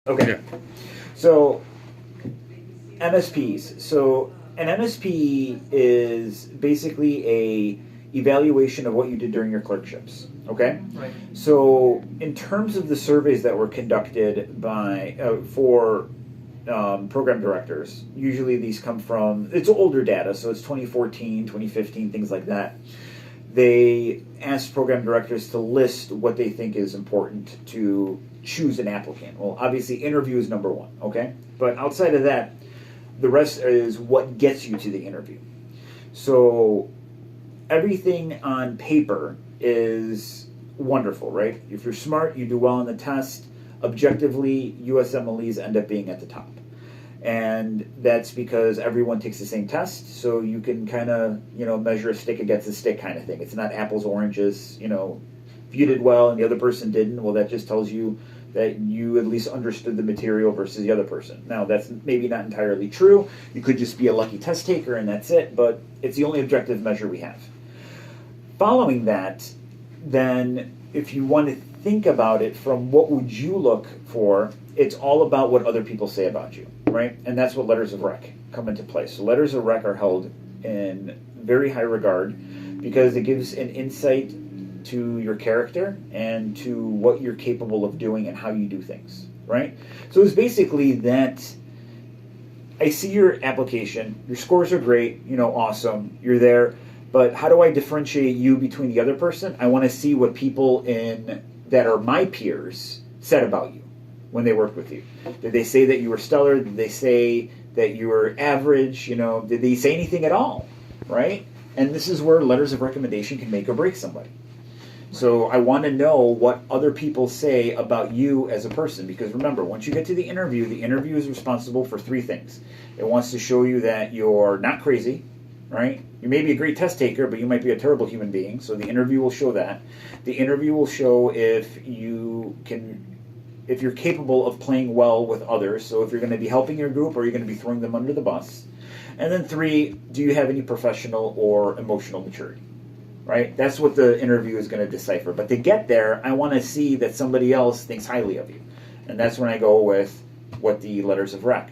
Okay. Yeah. So MSPs. So an MSPE is basically a evaluation of what you did during your clerkships. Okay. Right. So in terms of the surveys that were conducted by for program directors, usually these come from it's older data, so it's 2014, 2015, things like that. They asked program directors to list what they think is important to choose an applicant. Well, obviously, interview is number one, okay? But outside of that, the rest is what gets you to the interview. So everything on paper is wonderful, right? If you're smart, you do well on the test. Objectively, USMLEs end up being at the top. And that's because everyone takes the same test, so you can kind of, measure a stick against a stick kind of thing. It's not apples, oranges, If you did well and the other person didn't, well, that just tells you that you at least understood the material versus the other person. Now, that's maybe not entirely true. You could just be a lucky test taker and that's it, but it's the only objective measure we have. Following that, then, if you want to think about it from what would you look for, it's all about what other people say about you, right? And that's what letters of rec come into play. So letters of rec are held in very high regard because it gives an insight to your character and to what you're capable of doing and how you do things, right? So it's basically that I see your application, your scores are great, awesome, you're there, but how do I differentiate you between the other person? I want to see what people that are my peers said about you when they worked with you. Did they say that you were stellar? Did they say that you were average? Did they say anything at all, right? And this is where letters of recommendation can make or break somebody. So I want to know what other people say about you as a person, because remember, once you get to the interview is responsible for three things. It wants to show you that you're not crazy, right? You may be a great test taker, but you might be a terrible human being, so the interview will show that. The interview will show if you're capable of playing well with others, so if you're going to be helping your group or you're going to be throwing them under the bus. And then three, do you have any professional or emotional maturity? Right? That's what the interview is going to decipher. But to get there, I want to see that somebody else thinks highly of you. And that's when I go with what the letters of rec.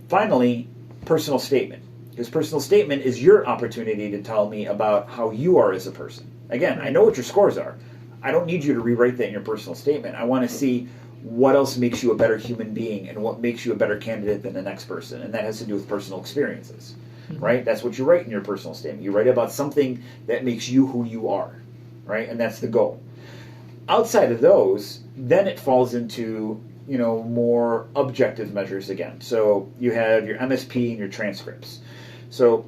Finally, personal statement. Because personal statement is your opportunity to tell me about how you are as a person. Again, I know what your scores are. I don't need you to rewrite that in your personal statement. I want to see what else makes you a better human being and what makes you a better candidate than the next person. And that has to do with personal experiences. Right? That's what you write in your personal statement. You write about something that makes you who you are, right? And that's the goal. Outside of those, then it falls into, more objective measures again. So you have your MSP and your transcripts. So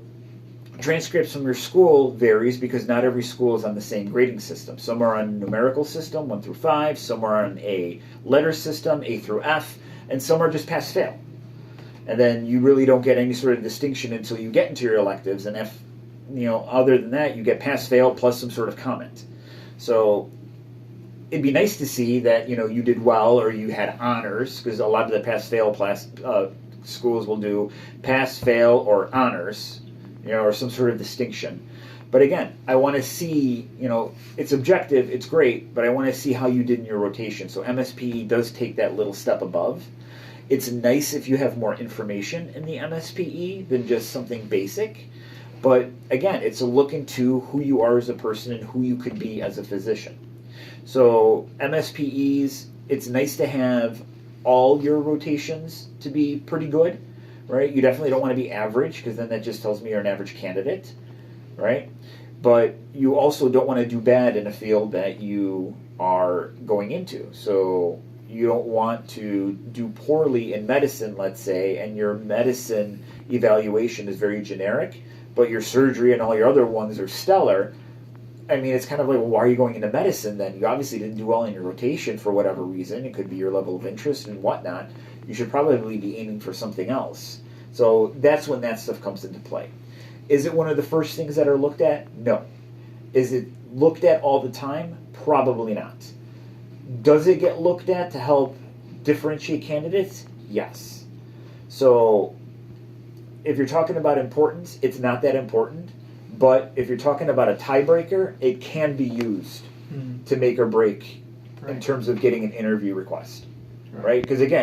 transcripts from your school varies because not every school is on the same grading system. Some are on a numerical system, 1 through 5. Some are on a letter system, A through F. And some are just pass-fail. And then you really don't get any sort of distinction until you get into your electives. And if, other than that, you get pass-fail plus some sort of comment. So it'd be nice to see that, you did well or you had honors, because a lot of the pass-fail schools will do pass-fail or honors, or some sort of distinction. But again, I want to see, it's objective, it's great, but I want to see how you did in your rotation. So MSPE does take that little step above. It's nice if you have more information in the MSPE than just something basic. But again, it's a look into who you are as a person and who you could be as a physician. So MSPEs, it's nice to have all your rotations to be pretty good, right? You definitely don't want to be average, because then that just tells me you're an average candidate, right? But you also don't want to do bad in a field that you are going into. So you don't want to do poorly in medicine, let's say, and your medicine evaluation is very generic, but your surgery and all your other ones are stellar. I mean, it's kind of like, well, why are you going into medicine then? You obviously didn't do well in your rotation for whatever reason. It could be your level of interest and whatnot. You should probably be aiming for something else. So that's when that stuff comes into play. Is it one of the first things that are looked at? No. Is it looked at all the time? Probably not. Does it get looked at to help differentiate candidates? Yes. So if you're talking about importance, it's not that important. But if you're talking about a tiebreaker, it can be used to make or break in terms of getting an interview request. Right? Because again,